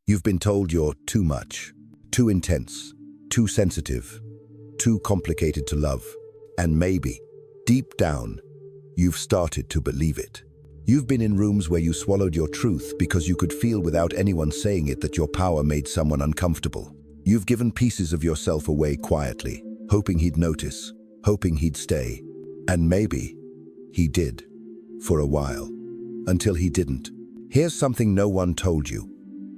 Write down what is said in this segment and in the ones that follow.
You've been told you're too much, too intense, too sensitive, too complicated to love. And maybe, deep down, you've started to believe it. You've been in rooms where you swallowed your truth because you could feel without anyone saying it that your power made someone uncomfortable. You've given pieces of yourself away quietly, hoping he'd notice, hoping he'd stay. And maybe he did, for a while, until he didn't. Here's something no one told you.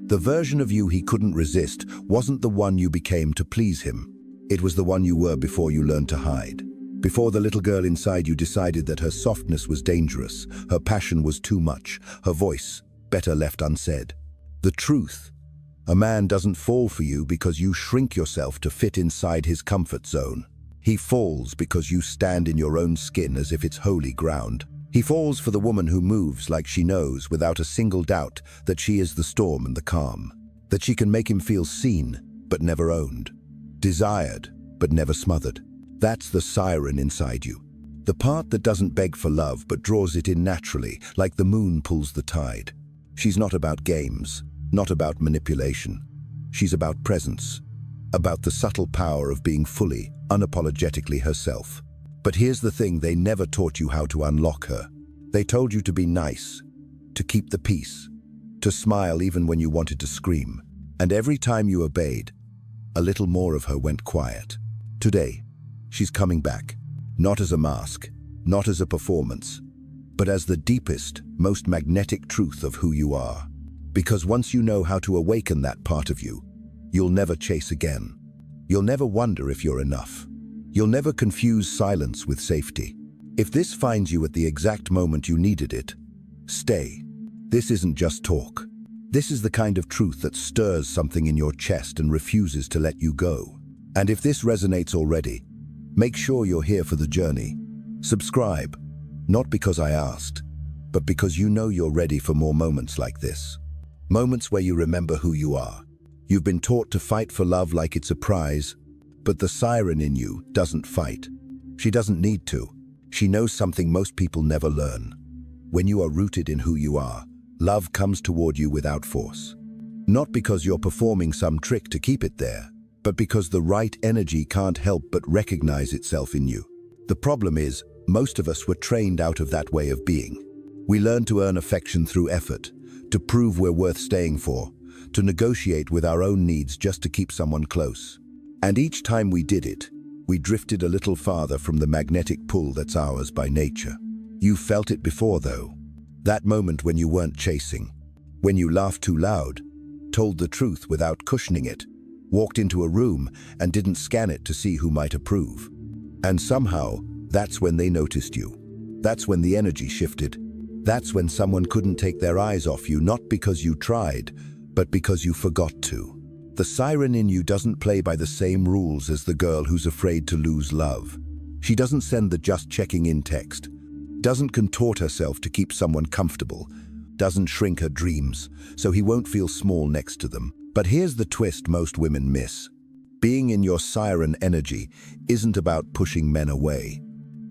The version of you he couldn't resist wasn't the one you became to please him. It was the one you were before you learned to hide. Before the little girl inside you decided that her softness was dangerous, her passion was too much, her voice better left unsaid. The truth: a man doesn't fall for you because you shrink yourself to fit inside his comfort zone. He falls because you stand in your own skin as if it's holy ground. He falls for the woman who moves like she knows without a single doubt that she is the storm and the calm. That she can make him feel seen, but never owned. Desired, but never smothered. That's the siren inside you. The part that doesn't beg for love but draws it in naturally, like the moon pulls the tide. She's not about games, not about manipulation. She's about presence, about the subtle power of being fully, unapologetically herself. But here's the thing: they never taught you how to unlock her. They told you to be nice, to keep the peace, to smile even when you wanted to scream. And every time you obeyed, a little more of her went quiet. Today, she's coming back, not as a mask, not as a performance, but as the deepest, most magnetic truth of who you are. Because once you know how to awaken that part of you, you'll never chase again. You'll never wonder if you're enough. You'll never confuse silence with safety. If this finds you at the exact moment you needed it, stay. This isn't just talk. This is the kind of truth that stirs something in your chest and refuses to let you go. And if this resonates already, make sure you're here for the journey. Subscribe, not because I asked, but because you know you're ready for more moments like this. Moments where you remember who you are. You've been taught to fight for love like it's a prize, but the siren in you doesn't fight. She doesn't need to. She knows something most people never learn. When you are rooted in who you are, love comes toward you without force. Not because you're performing some trick to keep it there, but because the right energy can't help but recognize itself in you. The problem is, most of us were trained out of that way of being. We learned to earn affection through effort, to prove we're worth staying for, to negotiate with our own needs just to keep someone close. And each time we did it, we drifted a little farther from the magnetic pull that's ours by nature. You felt it before, though. That moment when you weren't chasing, when you laughed too loud, told the truth without cushioning it, walked into a room and didn't scan it to see who might approve. And somehow, that's when they noticed you. That's when the energy shifted. That's when someone couldn't take their eyes off you, not because you tried, but because you forgot to. The siren in you doesn't play by the same rules as the girl who's afraid to lose love. She doesn't send the just checking in text, doesn't contort herself to keep someone comfortable, doesn't shrink her dreams so he won't feel small next to them. But here's the twist most women miss. Being in your siren energy isn't about pushing men away,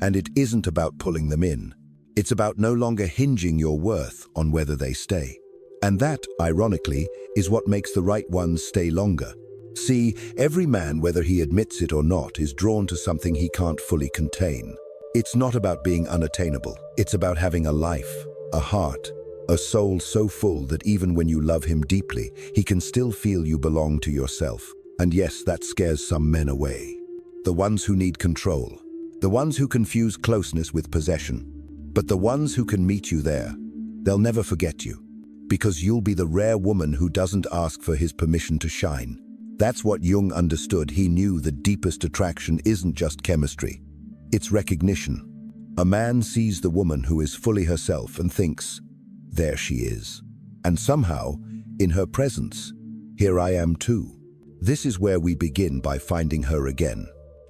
and it isn't about pulling them in. It's about no longer hinging your worth on whether they stay. And that, ironically, is what makes the right ones stay longer. See, every man, whether he admits it or not, is drawn to something he can't fully contain. It's not about being unattainable. It's about having a life, a heart, a soul so full that even when you love him deeply, he can still feel you belong to yourself. And yes, that scares some men away. The ones who need control. The ones who confuse closeness with possession. But the ones who can meet you there, they'll never forget you. Because you'll be the rare woman who doesn't ask for his permission to shine. That's what Jung understood. He knew the deepest attraction isn't just chemistry. It's recognition. A man sees the woman who is fully herself and thinks, there she is. And somehow, in her presence, here I am too. This is where we begin by finding her again.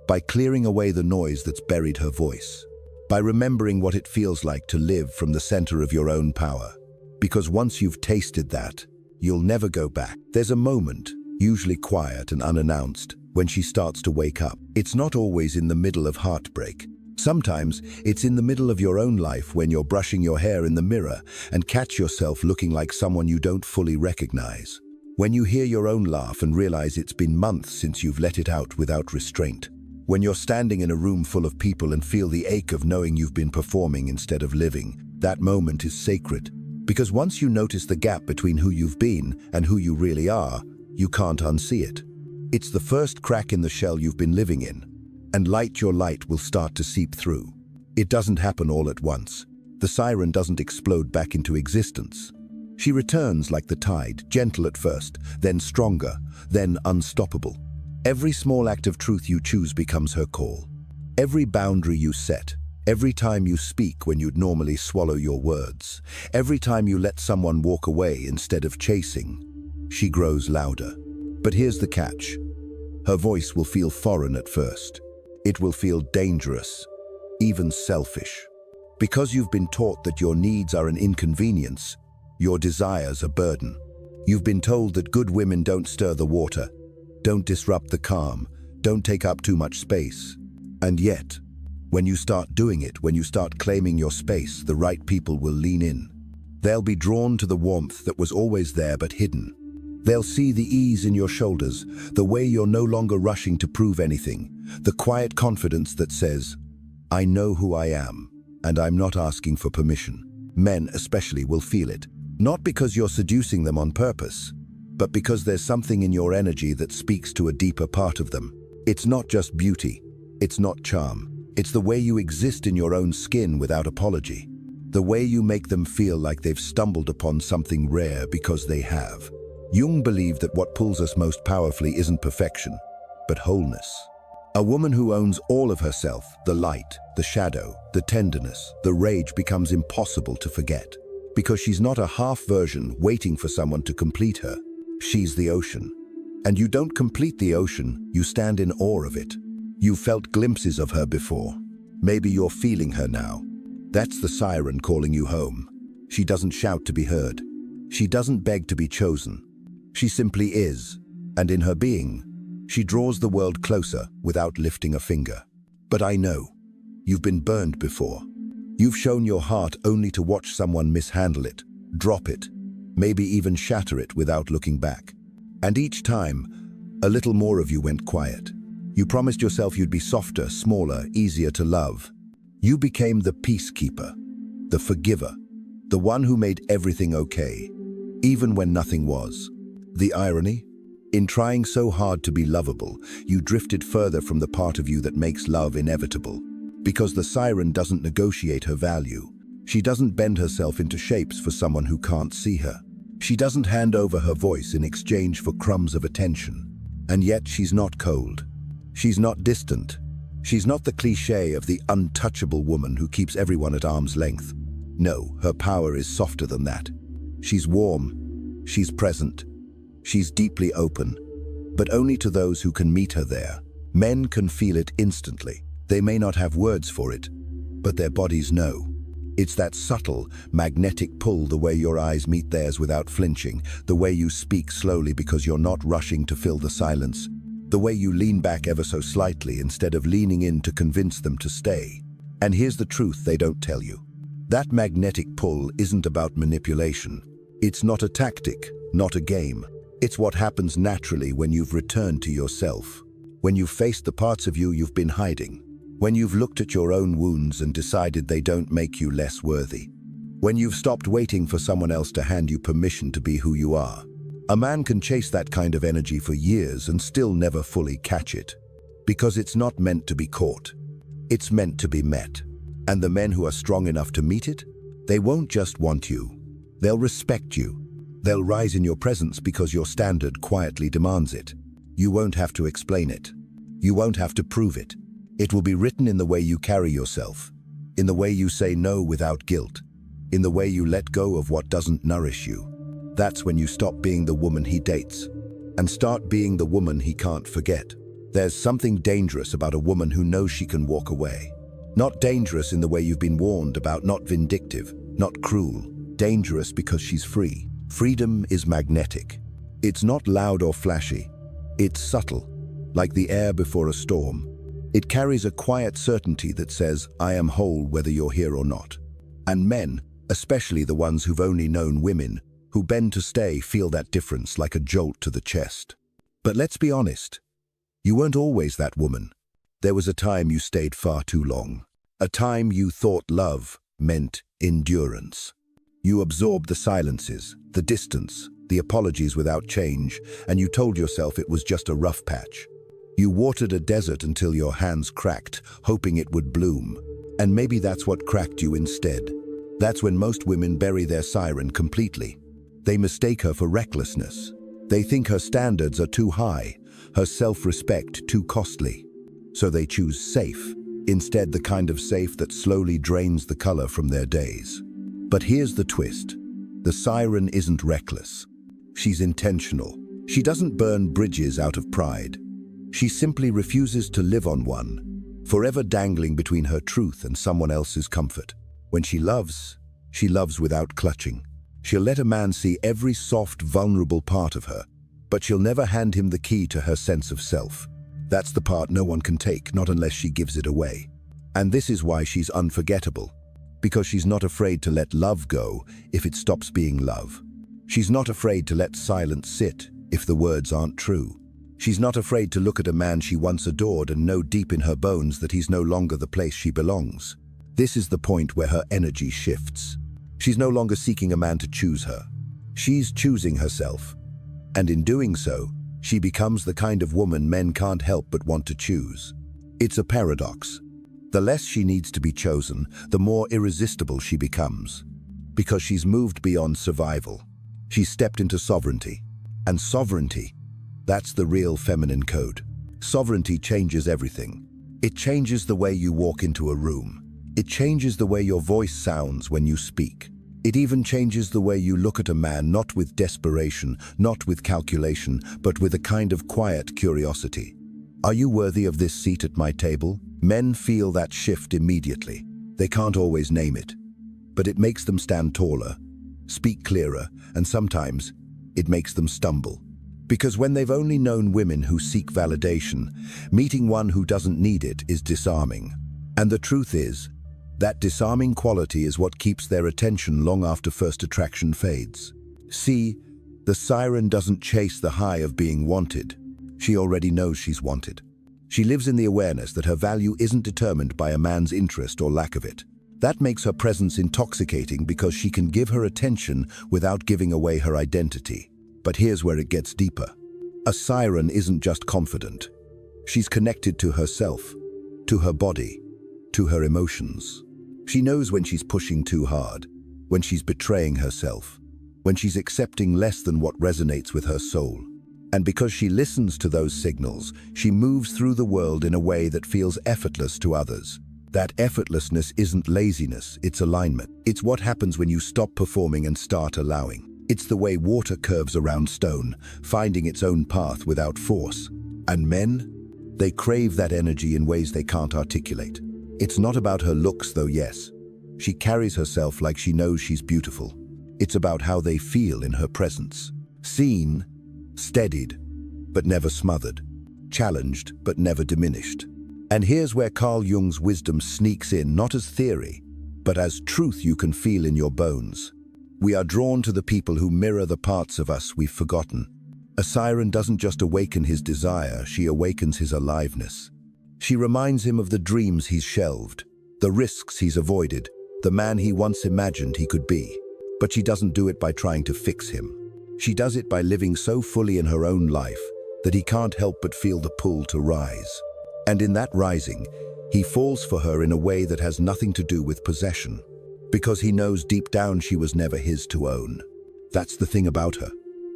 By clearing away the noise that's buried her voice. By remembering what it feels like to live from the center of your own power. Because once you've tasted that, you'll never go back. There's a moment, usually quiet and unannounced, when she starts to wake up. It's not always in the middle of heartbreak. Sometimes it's in the middle of your own life when you're brushing your hair in the mirror and catch yourself looking like someone you don't fully recognize. When you hear your own laugh and realize it's been months since you've let it out without restraint. When you're standing in a room full of people and feel the ache of knowing you've been performing instead of living, that moment is sacred. Because once you notice the gap between who you've been and who you really are, you can't unsee it. It's the first crack in the shell you've been living in, and your light will start to seep through. It doesn't happen all at once. The siren doesn't explode back into existence. She returns like the tide, gentle at first, then stronger, then unstoppable. Every small act of truth you choose becomes her call. Every boundary you set, every time you speak when you'd normally swallow your words, every time you let someone walk away instead of chasing, she grows louder. But here's the catch. Her voice will feel foreign at first. It will feel dangerous, even selfish. Because you've been taught that your needs are an inconvenience, your desires a burden. You've been told that good women don't stir the water, don't disrupt the calm, don't take up too much space. And yet, when you start doing it, when you start claiming your space, the right people will lean in. They'll be drawn to the warmth that was always there but hidden. They'll see the ease in your shoulders, the way you're no longer rushing to prove anything, the quiet confidence that says, I know who I am, and I'm not asking for permission. Men especially will feel it, not because you're seducing them on purpose, but because there's something in your energy that speaks to a deeper part of them. It's not just beauty, it's not charm. It's the way you exist in your own skin without apology. The way you make them feel like they've stumbled upon something rare because they have. Jung believed that what pulls us most powerfully isn't perfection, but wholeness. A woman who owns all of herself, the light, the shadow, the tenderness, the rage, becomes impossible to forget. Because she's not a half version waiting for someone to complete her. She's the ocean. And you don't complete the ocean, you stand in awe of it. You've felt glimpses of her before. Maybe you're feeling her now. That's the siren calling you home. She doesn't shout to be heard. She doesn't beg to be chosen. She simply is, and in her being, she draws the world closer without lifting a finger. But I know, you've been burned before. You've shown your heart only to watch someone mishandle it, drop it, maybe even shatter it without looking back. And each time, a little more of you went quiet. You promised yourself you'd be softer, smaller, easier to love. You became the peacekeeper, the forgiver, the one who made everything okay, even when nothing was. The irony? In trying so hard to be lovable, you drifted further from the part of you that makes love inevitable. Because the siren doesn't negotiate her value. She doesn't bend herself into shapes for someone who can't see her. She doesn't hand over her voice in exchange for crumbs of attention. And yet she's not cold. She's not distant. She's not the cliché of the untouchable woman who keeps everyone at arm's length. No, her power is softer than that. She's warm. She's present. She's deeply open. But only to those who can meet her there. Men can feel it instantly. They may not have words for it, but their bodies know. It's that subtle, magnetic pull, the way your eyes meet theirs without flinching, the way you speak slowly because you're not rushing to fill the silence, the way you lean back ever so slightly instead of leaning in to convince them to stay. And here's the truth they don't tell you. That magnetic pull isn't about manipulation. It's not a tactic, not a game. It's what happens naturally when you've returned to yourself. When you've faced the parts of you you've been hiding. When you've looked at your own wounds and decided they don't make you less worthy. When you've stopped waiting for someone else to hand you permission to be who you are. A man can chase that kind of energy for years and still never fully catch it. Because it's not meant to be caught. It's meant to be met. And the men who are strong enough to meet it, they won't just want you. They'll respect you. They'll rise in your presence because your standard quietly demands it. You won't have to explain it. You won't have to prove it. It will be written in the way you carry yourself, in the way you say no without guilt, in the way you let go of what doesn't nourish you. That's when you stop being the woman he dates and start being the woman he can't forget. There's something dangerous about a woman who knows she can walk away. Not dangerous in the way you've been warned about, not vindictive, not cruel. Dangerous because she's free. Freedom is magnetic. It's not loud or flashy. It's subtle, like the air before a storm. It carries a quiet certainty that says, I am whole whether you're here or not. And men, especially the ones who've only known women, who bend to stay feel that difference like a jolt to the chest. But let's be honest, you weren't always that woman. There was a time you stayed far too long. A time you thought love meant endurance. You absorbed the silences, the distance, the apologies without change, and you told yourself it was just a rough patch. You watered a desert until your hands cracked, hoping it would bloom. And maybe that's what cracked you instead. That's when most women bury their siren completely. They mistake her for recklessness. They think her standards are too high, her self-respect too costly. So they choose safe, instead the kind of safe that slowly drains the color from their days. But here's the twist. The siren isn't reckless. She's intentional. She doesn't burn bridges out of pride. She simply refuses to live on one, forever dangling between her truth and someone else's comfort. When she loves without clutching. She'll let a man see every soft, vulnerable part of her, but she'll never hand him the key to her sense of self. That's the part no one can take, not unless she gives it away. And this is why she's unforgettable, because she's not afraid to let love go if it stops being love. She's not afraid to let silence sit if the words aren't true. She's not afraid to look at a man she once adored and know deep in her bones that he's no longer the place she belongs. This is the point where her energy shifts. She's no longer seeking a man to choose her. She's choosing herself. And in doing so, she becomes the kind of woman men can't help but want to choose. It's a paradox. The less she needs to be chosen, the more irresistible she becomes. Because she's moved beyond survival. She's stepped into sovereignty. And sovereignty, that's the real feminine code. Sovereignty changes everything. It changes the way you walk into a room. It changes the way your voice sounds when you speak. It even changes the way you look at a man, not with desperation, not with calculation, but with a kind of quiet curiosity. Are you worthy of this seat at my table? Men feel that shift immediately. They can't always name it, but it makes them stand taller, speak clearer, and sometimes it makes them stumble. Because when they've only known women who seek validation, meeting one who doesn't need it is disarming. And the truth is, that disarming quality is what keeps their attention long after first attraction fades. See, the siren doesn't chase the high of being wanted. She already knows she's wanted. She lives in the awareness that her value isn't determined by a man's interest or lack of it. That makes her presence intoxicating because she can give her attention without giving away her identity. But here's where it gets deeper. A siren isn't just confident. She's connected to herself, to her body, to her emotions. She knows when she's pushing too hard, when she's betraying herself, when she's accepting less than what resonates with her soul. And because she listens to those signals, she moves through the world in a way that feels effortless to others. That effortlessness isn't laziness, it's alignment. It's what happens when you stop performing and start allowing. It's the way water curves around stone, finding its own path without force. And men, they crave that energy in ways they can't articulate. It's not about her looks, though, yes. She carries herself like she knows she's beautiful. It's about how they feel in her presence. Seen, steadied, but never smothered. Challenged, but never diminished. And here's where Carl Jung's wisdom sneaks in, not as theory, but as truth you can feel in your bones. We are drawn to the people who mirror the parts of us we've forgotten. A siren doesn't just awaken his desire, she awakens his aliveness. She reminds him of the dreams he's shelved, the risks he's avoided, the man he once imagined he could be. But she doesn't do it by trying to fix him. She does it by living so fully in her own life that he can't help but feel the pull to rise. And in that rising, he falls for her in a way that has nothing to do with possession, because he knows deep down she was never his to own. That's the thing about her.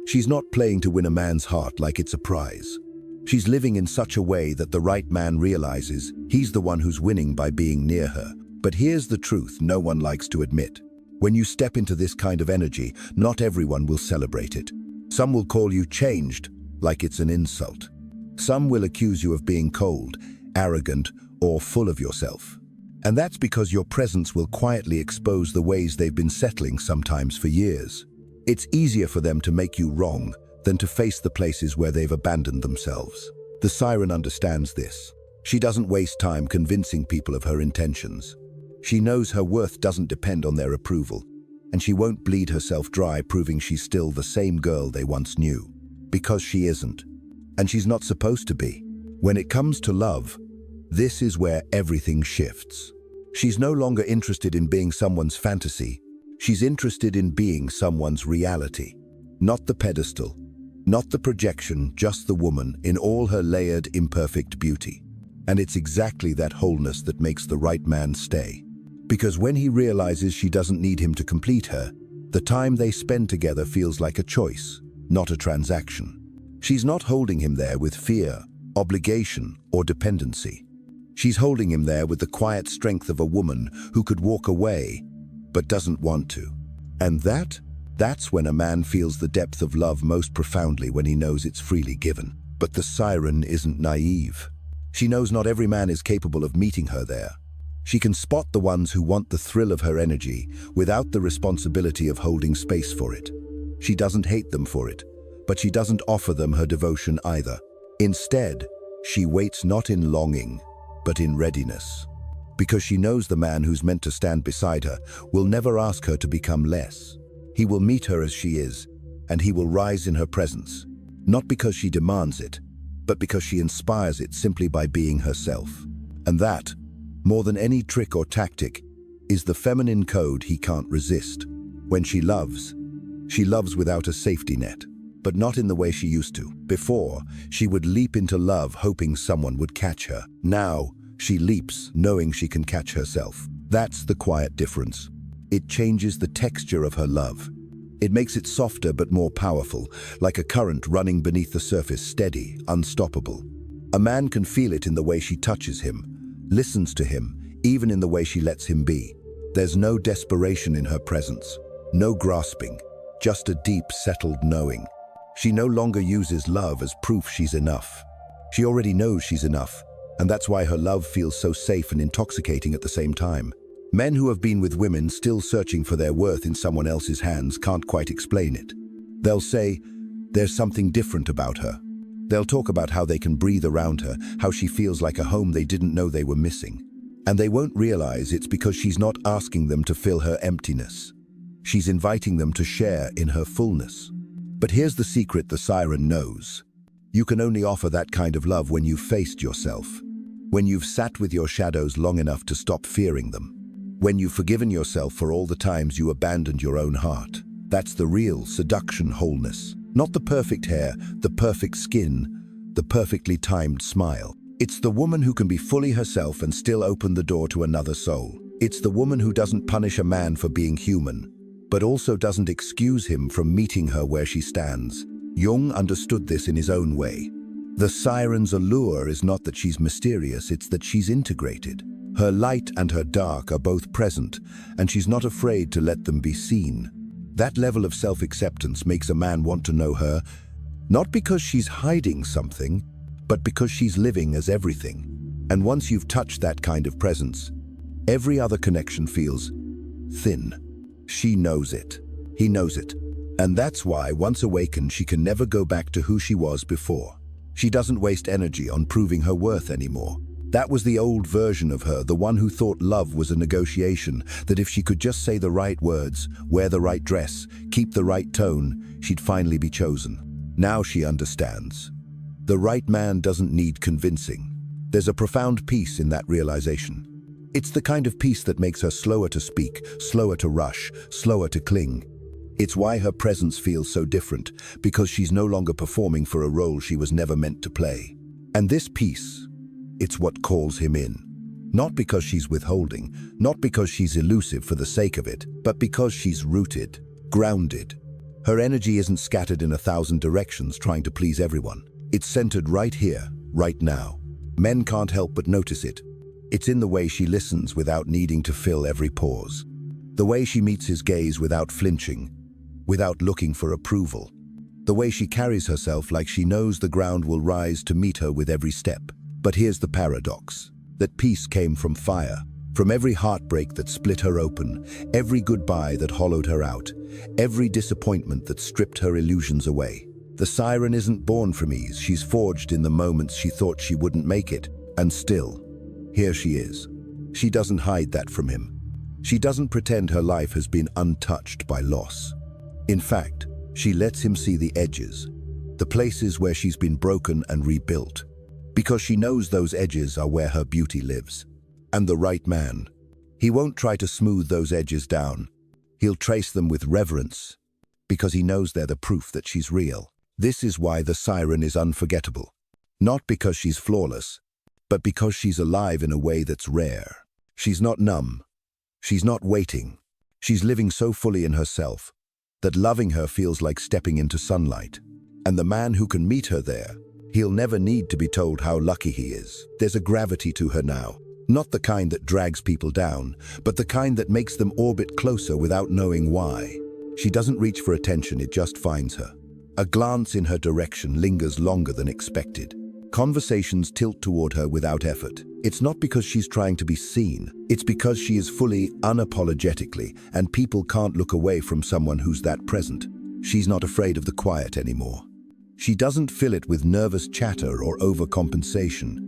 She's not playing to win a man's heart like it's a prize. She's living in such a way that the right man realizes he's the one who's winning by being near her. But here's the truth no one likes to admit. When you step into this kind of energy, not everyone will celebrate it. Some will call you changed, like it's an insult. Some will accuse you of being cold, arrogant, or full of yourself. And that's because your presence will quietly expose the ways they've been settling sometimes for years. It's easier for them to make you wrong than to face the places where they've abandoned themselves. The siren understands this. She doesn't waste time convincing people of her intentions. She knows her worth doesn't depend on their approval. And she won't bleed herself dry proving she's still the same girl they once knew. Because she isn't. And she's not supposed to be. When it comes to love, this is where everything shifts. She's no longer interested in being someone's fantasy. She's interested in being someone's reality. Not the pedestal, not the projection, just the woman in all her layered, imperfect beauty. And it's exactly that wholeness that makes the right man stay. Because when he realizes she doesn't need him to complete her, the time they spend together feels like a choice, not a transaction. She's not holding him there with fear, obligation, or dependency. She's holding him there with the quiet strength of a woman who could walk away, but doesn't want to. And that's when a man feels the depth of love most profoundly, when he knows it's freely given. But the siren isn't naive. She knows not every man is capable of meeting her there. She can spot the ones who want the thrill of her energy without the responsibility of holding space for it. She doesn't hate them for it, but she doesn't offer them her devotion either. Instead, she waits not in longing, but in readiness. Because she knows the man who's meant to stand beside her will never ask her to become less. He will meet her as she is, and he will rise in her presence, not because she demands it, but because she inspires it simply by being herself. And that, more than any trick or tactic, is the feminine code he can't resist. When she loves without a safety net, but not in the way she used to. Before, she would leap into love hoping someone would catch her. Now, she leaps knowing she can catch herself. That's the quiet difference. It changes the texture of her love. It makes it softer but more powerful, like a current running beneath the surface, steady, unstoppable. A man can feel it in the way she touches him, listens to him, even in the way she lets him be. There's no desperation in her presence, no grasping, just a deep, settled knowing. She no longer uses love as proof she's enough. She already knows she's enough, and that's why her love feels so safe and intoxicating at the same time. Men who have been with women still searching for their worth in someone else's hands can't quite explain it. They'll say, there's something different about her. They'll talk about how they can breathe around her, how she feels like a home they didn't know they were missing. And they won't realize it's because she's not asking them to fill her emptiness. She's inviting them to share in her fullness. But here's the secret the siren knows. You can only offer that kind of love when you've faced yourself. When you've sat with your shadows long enough to stop fearing them. When you've forgiven yourself for all the times you abandoned your own heart. That's the real seduction wholeness. Not the perfect hair, the perfect skin, the perfectly timed smile. It's the woman who can be fully herself and still open the door to another soul. It's the woman who doesn't punish a man for being human, but also doesn't excuse him from meeting her where she stands. Jung understood this in his own way. The siren's allure is not that she's mysterious, it's that she's integrated. Her light and her dark are both present, and she's not afraid to let them be seen. That level of self-acceptance makes a man want to know her, not because she's hiding something, but because she's living as everything. And once you've touched that kind of presence, every other connection feels thin. She knows it. He knows it. And that's why, once awakened, she can never go back to who she was before. She doesn't waste energy on proving her worth anymore. That was the old version of her, the one who thought love was a negotiation, that if she could just say the right words, wear the right dress, keep the right tone, she'd finally be chosen. Now she understands. The right man doesn't need convincing. There's a profound peace in that realization. It's the kind of peace that makes her slower to speak, slower to rush, slower to cling. It's why her presence feels so different, because she's no longer performing for a role she was never meant to play. And this peace, it's what calls him in. Not because she's withholding, not because she's elusive for the sake of it, but because she's rooted, grounded. Her energy isn't scattered in 1,000 directions trying to please everyone. It's centered right here, right now. Men can't help but notice it. It's in the way she listens without needing to fill every pause. The way she meets his gaze without flinching, without looking for approval. The way she carries herself like she knows the ground will rise to meet her with every step. But here's the paradox, that peace came from fire, from every heartbreak that split her open, every goodbye that hollowed her out, every disappointment that stripped her illusions away. The siren isn't born from ease, she's forged in the moments she thought she wouldn't make it, and still, here she is. She doesn't hide that from him. She doesn't pretend her life has been untouched by loss. In fact, she lets him see the edges, the places where she's been broken and rebuilt, because she knows those edges are where her beauty lives. And the right man, he won't try to smooth those edges down. He'll trace them with reverence, because he knows they're the proof that she's real. This is why the Siren is unforgettable. Not because she's flawless, but because she's alive in a way that's rare. She's not numb. She's not waiting. She's living so fully in herself that loving her feels like stepping into sunlight. And the man who can meet her there, he'll never need to be told how lucky he is. There's a gravity to her now. Not the kind that drags people down, but the kind that makes them orbit closer without knowing why. She doesn't reach for attention, it just finds her. A glance in her direction lingers longer than expected. Conversations tilt toward her without effort. It's not because she's trying to be seen. It's because she is fully, unapologetically, and people can't look away from someone who's that present. She's not afraid of the quiet anymore. She doesn't fill it with nervous chatter or overcompensation.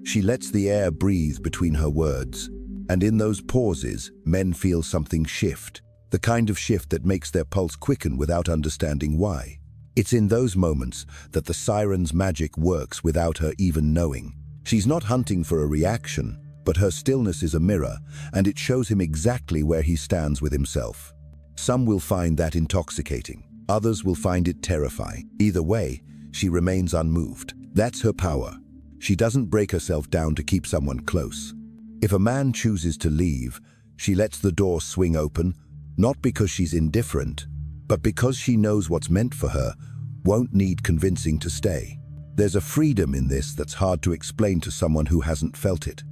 She lets the air breathe between her words. And in those pauses, men feel something shift. The kind of shift that makes their pulse quicken without understanding why. It's in those moments that the Siren's magic works without her even knowing. She's not hunting for a reaction, but her stillness is a mirror, and it shows him exactly where he stands with himself. Some will find that intoxicating. Others will find it terrifying. Either way, she remains unmoved. That's her power. She doesn't break herself down to keep someone close. If a man chooses to leave, she lets the door swing open, not because she's indifferent, but because she knows what's meant for her won't need convincing to stay. There's a freedom in this that's hard to explain to someone who hasn't felt it.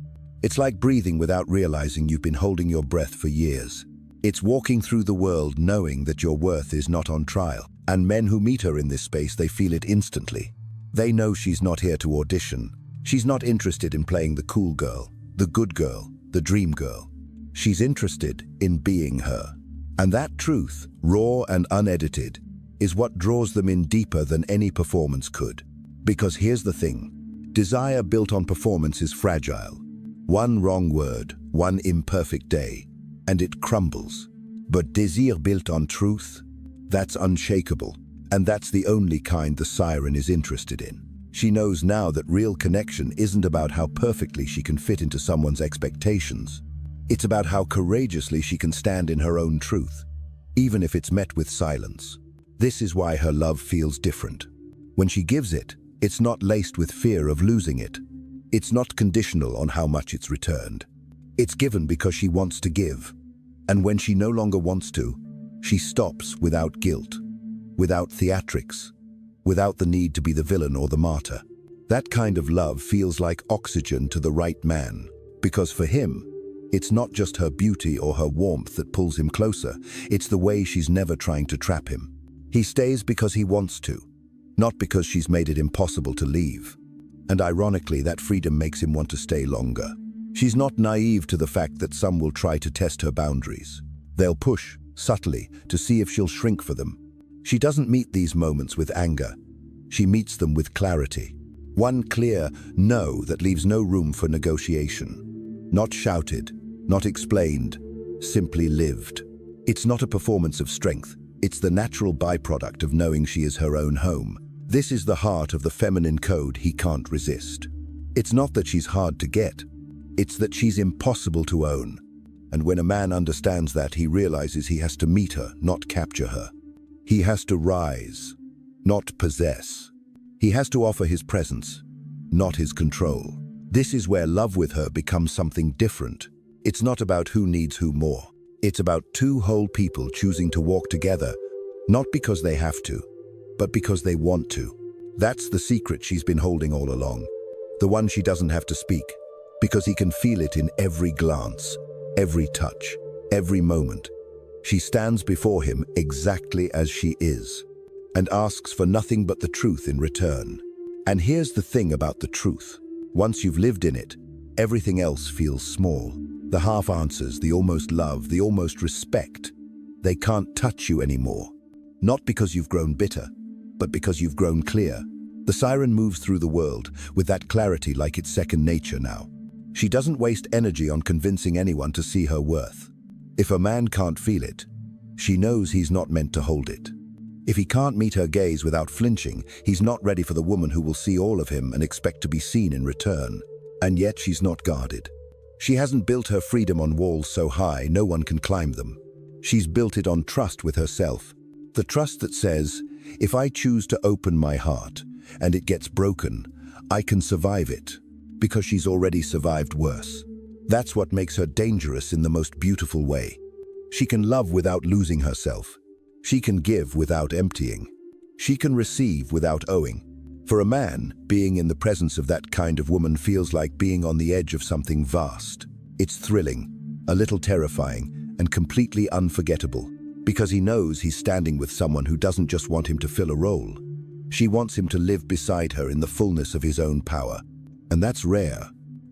It's like breathing without realizing you've been holding your breath for years. It's walking through the world knowing that your worth is not on trial. And men who meet her in this space, they feel it instantly. They know she's not here to audition. She's not interested in playing the cool girl, the good girl, the dream girl. She's interested in being her. And that truth, raw and unedited, is what draws them in deeper than any performance could. Because here's the thing, desire built on performance is fragile. One wrong word, one imperfect day, and it crumbles. But desire built on truth, that's unshakable. And that's the only kind the Siren is interested in. She knows now that real connection isn't about how perfectly she can fit into someone's expectations. It's about how courageously she can stand in her own truth, even if it's met with silence. This is why her love feels different. When she gives it, it's not laced with fear of losing it. It's not conditional on how much it's returned. It's given because she wants to give. And when she no longer wants to, she stops without guilt, without theatrics, without the need to be the villain or the martyr. That kind of love feels like oxygen to the right man, because for him, it's not just her beauty or her warmth that pulls him closer, it's the way she's never trying to trap him. He stays because he wants to, not because she's made it impossible to leave. And ironically, that freedom makes him want to stay longer. She's not naive to the fact that some will try to test her boundaries. They'll push, subtly, to see if she'll shrink for them. She doesn't meet these moments with anger. She meets them with clarity. One clear no that leaves no room for negotiation. Not shouted, not explained, simply lived. It's not a performance of strength. It's the natural byproduct of knowing she is her own home. This is the heart of the feminine code he can't resist. It's not that she's hard to get. It's that she's impossible to own. And when a man understands that, he realizes he has to meet her, not capture her. He has to rise, not possess. He has to offer his presence, not his control. This is where love with her becomes something different. It's not about who needs who more. It's about two whole people choosing to walk together, not because they have to, but because they want to. That's the secret she's been holding all along. The one she doesn't have to speak, because he can feel it in every glance, every touch, every moment. She stands before him exactly as she is, and asks for nothing but the truth in return. And here's the thing about the truth. Once you've lived in it, everything else feels small. The half answers, the almost love, the almost respect, they can't touch you anymore. Not because you've grown bitter, but because you've grown clear. The Siren moves through the world with that clarity like it's second nature now. She doesn't waste energy on convincing anyone to see her worth. If a man can't feel it, she knows he's not meant to hold it. If he can't meet her gaze without flinching, he's not ready for the woman who will see all of him and expect to be seen in return. And yet she's not guarded. She hasn't built her freedom on walls so high no one can climb them. She's built it on trust with herself. The trust that says, if I choose to open my heart and it gets broken, I can survive it, because she's already survived worse. That's what makes her dangerous in the most beautiful way. She can love without losing herself. She can give without emptying. She can receive without owing. For a man, being in the presence of that kind of woman feels like being on the edge of something vast. It's thrilling, a little terrifying, and completely unforgettable, because he knows he's standing with someone who doesn't just want him to fill a role. She wants him to live beside her in the fullness of his own power. And that's rare.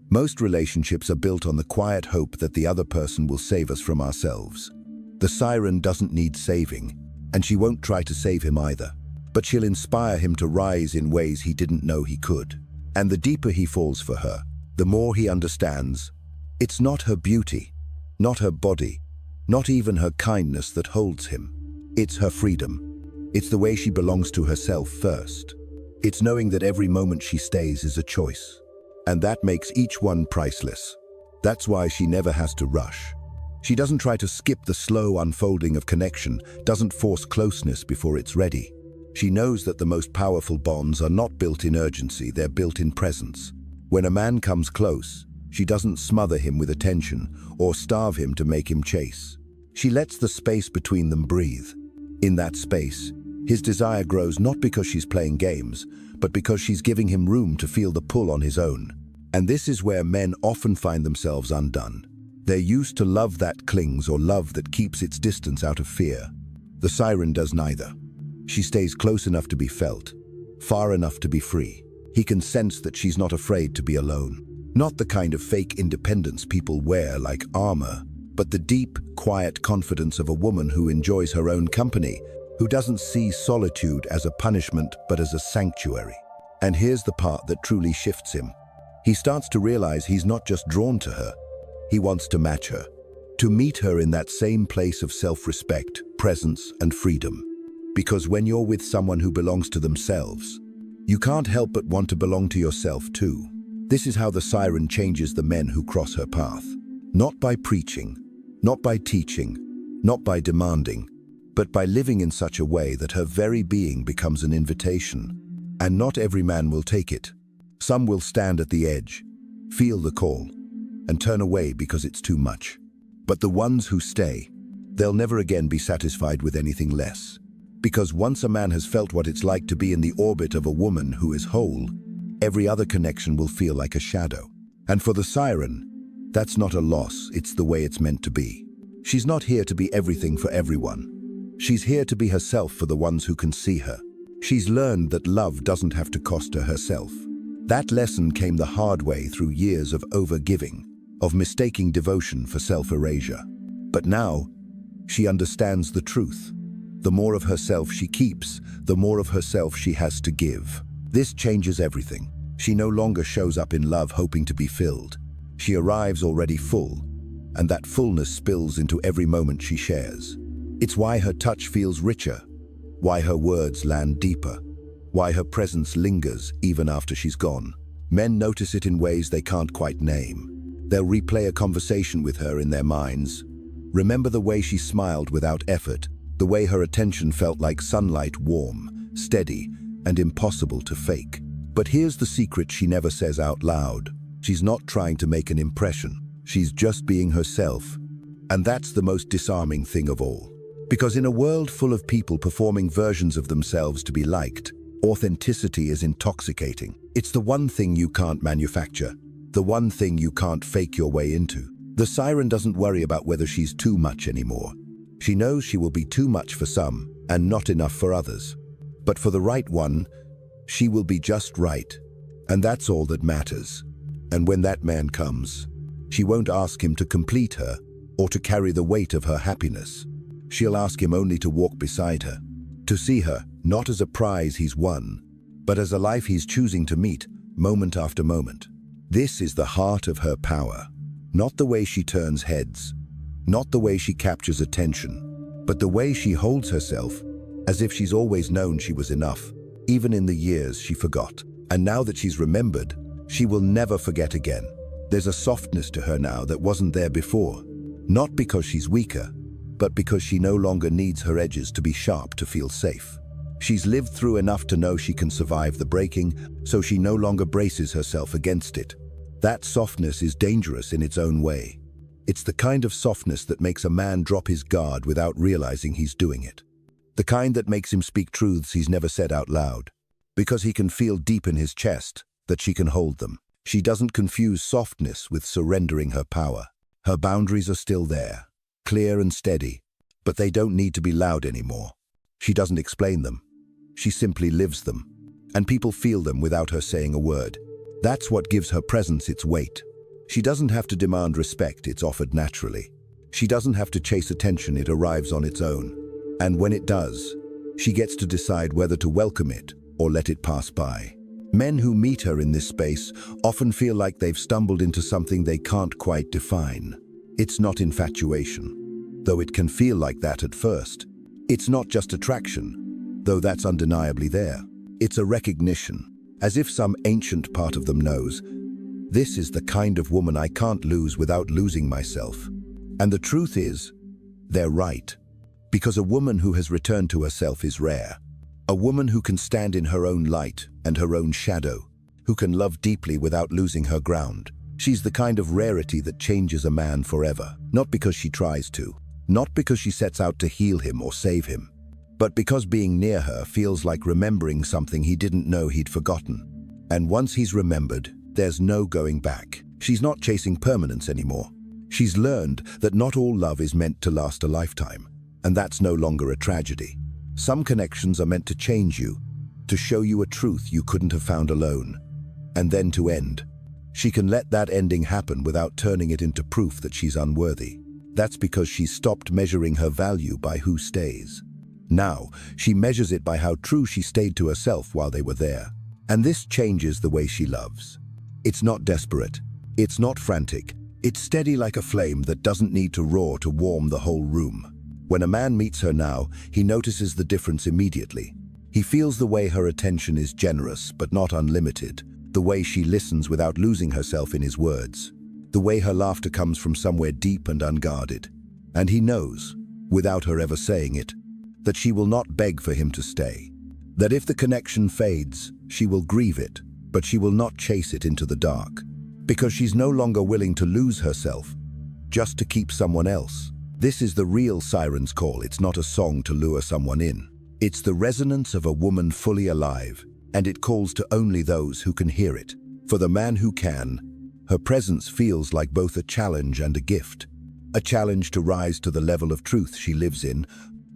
Most relationships are built on the quiet hope that the other person will save us from ourselves. The siren doesn't need saving, and she won't try to save him either. But she'll inspire him to rise in ways he didn't know he could. And the deeper he falls for her, the more he understands. It's not her beauty, not her body, not even her kindness that holds him. It's her freedom. It's the way she belongs to herself first. It's knowing that every moment she stays is a choice. And that makes each one priceless. That's why she never has to rush. She doesn't try to skip the slow unfolding of connection, doesn't force closeness before it's ready. She knows that the most powerful bonds are not built in urgency, they're built in presence. When a man comes close, she doesn't smother him with attention or starve him to make him chase. She lets the space between them breathe. In that space, his desire grows not because she's playing games, but because she's giving him room to feel the pull on his own. And this is where men often find themselves undone. They're used to love that clings or love that keeps its distance out of fear. The siren does neither. She stays close enough to be felt, far enough to be free. He can sense that she's not afraid to be alone. Not the kind of fake independence people wear like armor, but the deep, quiet confidence of a woman who enjoys her own company, who doesn't see solitude as a punishment but as a sanctuary. And here's the part that truly shifts him. He starts to realize he's not just drawn to her, he wants to match her, to meet her in that same place of self-respect, presence, and freedom. Because when you're with someone who belongs to themselves, you can't help but want to belong to yourself too. This is how the siren changes the men who cross her path. Not by preaching, not by teaching, not by demanding, but by living in such a way that her very being becomes an invitation. And not every man will take it. Some will stand at the edge, feel the call, and turn away because it's too much. But the ones who stay, they'll never again be satisfied with anything less. Because once a man has felt what it's like to be in the orbit of a woman who is whole, every other connection will feel like a shadow. And for the siren, that's not a loss, it's the way it's meant to be. She's not here to be everything for everyone. She's here to be herself for the ones who can see her. She's learned that love doesn't have to cost her herself. That lesson came the hard way through years of over-giving, of mistaking devotion for self-erasure. But now, she understands the truth. The more of herself she keeps, the more of herself she has to give. This changes everything. She no longer shows up in love hoping to be filled. She arrives already full, and that fullness spills into every moment she shares. It's why her touch feels richer, why her words land deeper, why her presence lingers even after she's gone. Men notice it in ways they can't quite name. They'll replay a conversation with her in their minds. Remember the way she smiled without effort, the way her attention felt like sunlight, warm, steady, and impossible to fake. But here's the secret she never says out loud. She's not trying to make an impression. She's just being herself. And that's the most disarming thing of all. Because in a world full of people performing versions of themselves to be liked, authenticity is intoxicating. It's the one thing you can't manufacture, the one thing you can't fake your way into. The siren doesn't worry about whether she's too much anymore. She knows she will be too much for some and not enough for others. But for the right one, she will be just right. And that's all that matters. And when that man comes, she won't ask him to complete her or to carry the weight of her happiness. She'll ask him only to walk beside her, to see her not as a prize he's won, but as a life he's choosing to meet moment after moment. This is the heart of her power, not the way she turns heads, Not the way she captures attention, but the way she holds herself, as if she's always known she was enough, even in the years she forgot. And now that she's remembered, she will never forget again. There's a softness to her now that wasn't there before. Not because she's weaker, but because she no longer needs her edges to be sharp to feel safe. She's lived through enough to know she can survive the breaking, so she no longer braces herself against it. That softness is dangerous in its own way. It's the kind of softness that makes a man drop his guard without realizing he's doing it. The kind that makes him speak truths he's never said out loud, because he can feel deep in his chest that she can hold them. She doesn't confuse softness with surrendering her power. Her boundaries are still there, clear and steady, but they don't need to be loud anymore. She doesn't explain them. She simply lives them, and people feel them without her saying a word. That's what gives her presence its weight. She doesn't have to demand respect, it's offered naturally. She doesn't have to chase attention, it arrives on its own. And when it does, she gets to decide whether to welcome it or let it pass by. Men who meet her in this space often feel like they've stumbled into something they can't quite define. It's not infatuation, though it can feel like that at first. It's not just attraction, though that's undeniably there. It's a recognition, as if some ancient part of them knows, this is the kind of woman I can't lose without losing myself. And the truth is, they're right. Because a woman who has returned to herself is rare. A woman who can stand in her own light and her own shadow, who can love deeply without losing her ground. She's the kind of rarity that changes a man forever. Not because she tries to, not because she sets out to heal him or save him, but because being near her feels like remembering something he didn't know he'd forgotten. And once he's remembered, there's no going back. She's not chasing permanence anymore. She's learned that not all love is meant to last a lifetime, and that's no longer a tragedy. Some connections are meant to change you, to show you a truth you couldn't have found alone, and then to end. She can let that ending happen without turning it into proof that she's unworthy. That's because she's stopped measuring her value by who stays. Now, she measures it by how true she stayed to herself while they were there. And this changes the way she loves. It's not desperate. It's not frantic. It's steady like a flame that doesn't need to roar to warm the whole room. When a man meets her now, he notices the difference immediately. He feels the way her attention is generous but not unlimited, the way she listens without losing herself in his words, the way her laughter comes from somewhere deep and unguarded. And he knows, without her ever saying it, that she will not beg for him to stay. That if the connection fades, she will grieve it, but she will not chase it into the dark. Because she's no longer willing to lose herself, just to keep someone else. This is the real Siren's call. It's not a song to lure someone in. It's the resonance of a woman fully alive, and it calls to only those who can hear it. For the man who can, her presence feels like both a challenge and a gift. A challenge to rise to the level of truth she lives in,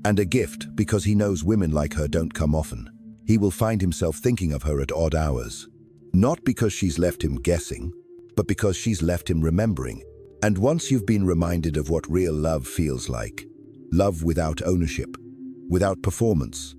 and a gift because he knows women like her don't come often. He will find himself thinking of her at odd hours. Not because she's left him guessing, but because she's left him remembering. And once you've been reminded of what real love feels like, love without ownership, without performance,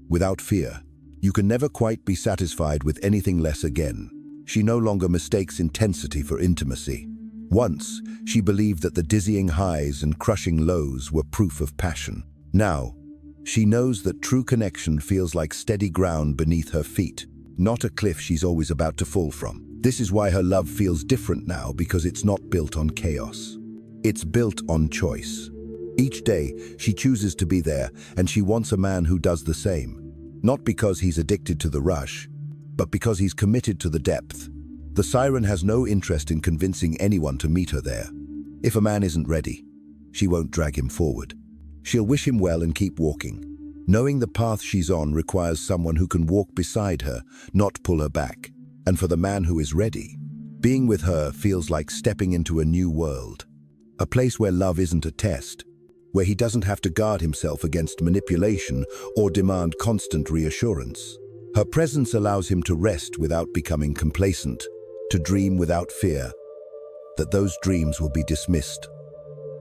without fear, you can never quite be satisfied with anything less again. She no longer mistakes intensity for intimacy. Once, she believed that the dizzying highs and crushing lows were proof of passion. Now, she knows that true connection feels like steady ground beneath her feet, not a cliff she's always about to fall from. This is why her love feels different now, because it's not built on chaos. It's built on choice. Each day, she chooses to be there, and she wants a man who does the same. Not because he's addicted to the rush, but because he's committed to the depth. The Siren has no interest in convincing anyone to meet her there. If a man isn't ready, she won't drag him forward. She'll wish him well and keep walking, knowing the path she's on requires someone who can walk beside her, not pull her back. And for the man who is ready, being with her feels like stepping into a new world. A place where love isn't a test, where he doesn't have to guard himself against manipulation or demand constant reassurance. Her presence allows him to rest without becoming complacent, to dream without fear that those dreams will be dismissed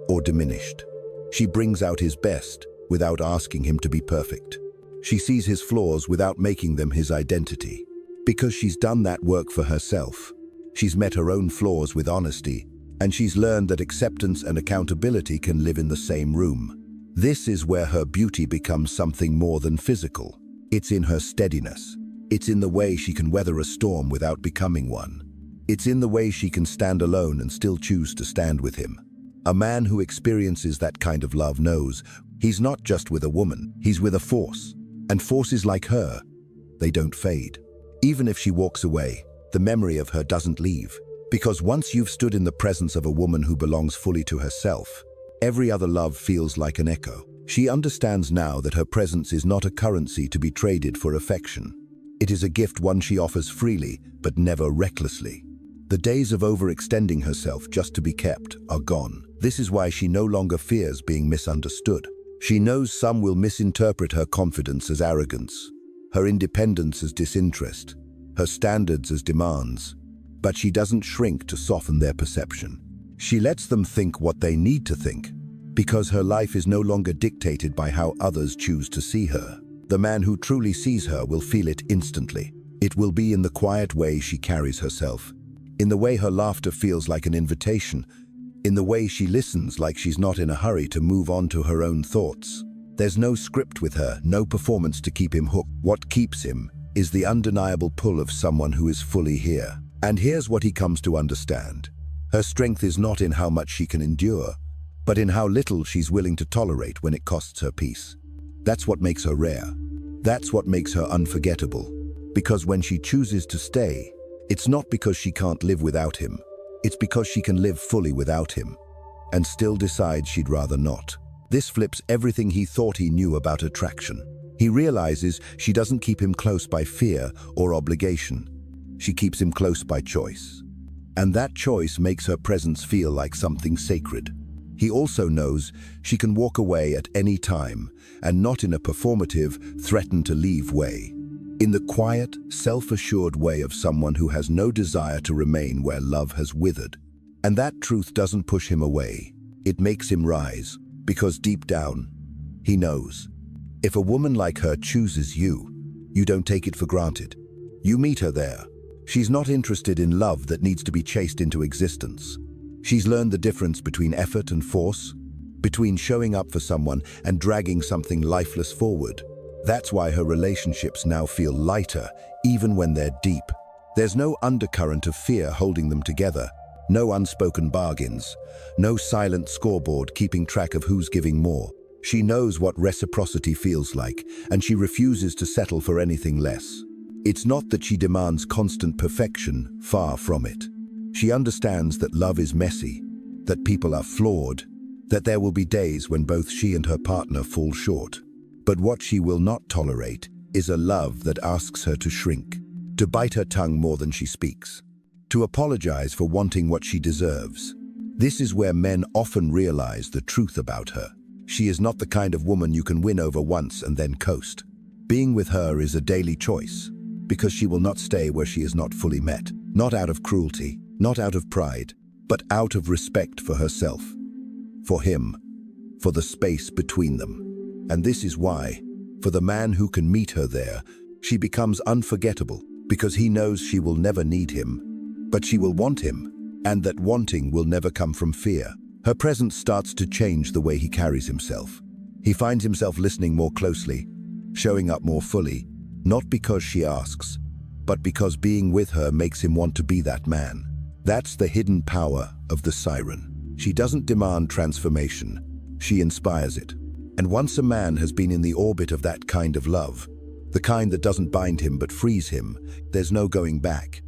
or diminished. She brings out his best without asking him to be perfect. She sees his flaws without making them his identity. Because she's done that work for herself. She's met her own flaws with honesty, And she's learned that acceptance and accountability can live in the same room. This is where her beauty becomes something more than physical. It's in her steadiness. It's in the way she can weather a storm without becoming one. It's in the way she can stand alone and still choose to stand with him. A man who experiences that kind of love knows he's not just with a woman, he's with a force. And forces like her, they don't fade. Even if she walks away, the memory of her doesn't leave. Because once you've stood in the presence of a woman who belongs fully to herself, every other love feels like an echo. She understands now that her presence is not a currency to be traded for affection. It is a gift one she offers freely, but never recklessly. The days of overextending herself just to be kept are gone. This is why she no longer fears being misunderstood. She knows some will misinterpret her confidence as arrogance, her independence as disinterest, her standards as demands. But she doesn't shrink to soften their perception. She lets them think what they need to think, because her life is no longer dictated by how others choose to see her. The man who truly sees her will feel it instantly. It will be in the quiet way she carries herself, in the way her laughter feels like an invitation, in the way she listens like she's not in a hurry to move on to her own thoughts. There's no script with her, no performance to keep him hooked. What keeps him is the undeniable pull of someone who is fully here. And here's what he comes to understand. Her strength is not in how much she can endure, but in how little she's willing to tolerate when it costs her peace. That's what makes her rare. That's what makes her unforgettable. Because when she chooses to stay, it's not because she can't live without him. It's because she can live fully without him, and still decides she'd rather not. This flips everything he thought he knew about attraction. He realizes she doesn't keep him close by fear or obligation. She keeps him close by choice. And that choice makes her presence feel like something sacred. He also knows she can walk away at any time, and not in a performative, threaten-to-leave way. In the quiet, self-assured way of someone who has no desire to remain where love has withered. And that truth doesn't push him away. It makes him rise, because deep down, he knows. If a woman like her chooses you, you don't take it for granted. You meet her there. She's not interested in love that needs to be chased into existence. She's learned the difference between effort and force, between showing up for someone and dragging something lifeless forward. That's why her relationships now feel lighter, even when they're deep. There's no undercurrent of fear holding them together, no unspoken bargains, no silent scoreboard keeping track of who's giving more. She knows what reciprocity feels like, and she refuses to settle for anything less. It's not that she demands constant perfection, far from it. She understands that love is messy, that people are flawed, that there will be days when both she and her partner fall short. But what she will not tolerate is a love that asks her to shrink, to bite her tongue more than she speaks, to apologize for wanting what she deserves. This is where men often realize the truth about her. She is not the kind of woman you can win over once and then coast. Being with her is a daily choice, because she will not stay where she is not fully met, not out of cruelty, not out of pride, but out of respect for herself, for him, for the space between them. And this is why, for the man who can meet her there, she becomes unforgettable, because he knows she will never need him, but she will want him, and that wanting will never come from fear. Her presence starts to change the way he carries himself. He finds himself listening more closely, showing up more fully, not because she asks, but because being with her makes him want to be that man. That's the hidden power of the Siren. She doesn't demand transformation, she inspires it. And once a man has been in the orbit of that kind of love, the kind that doesn't bind him but frees him, there's no going back.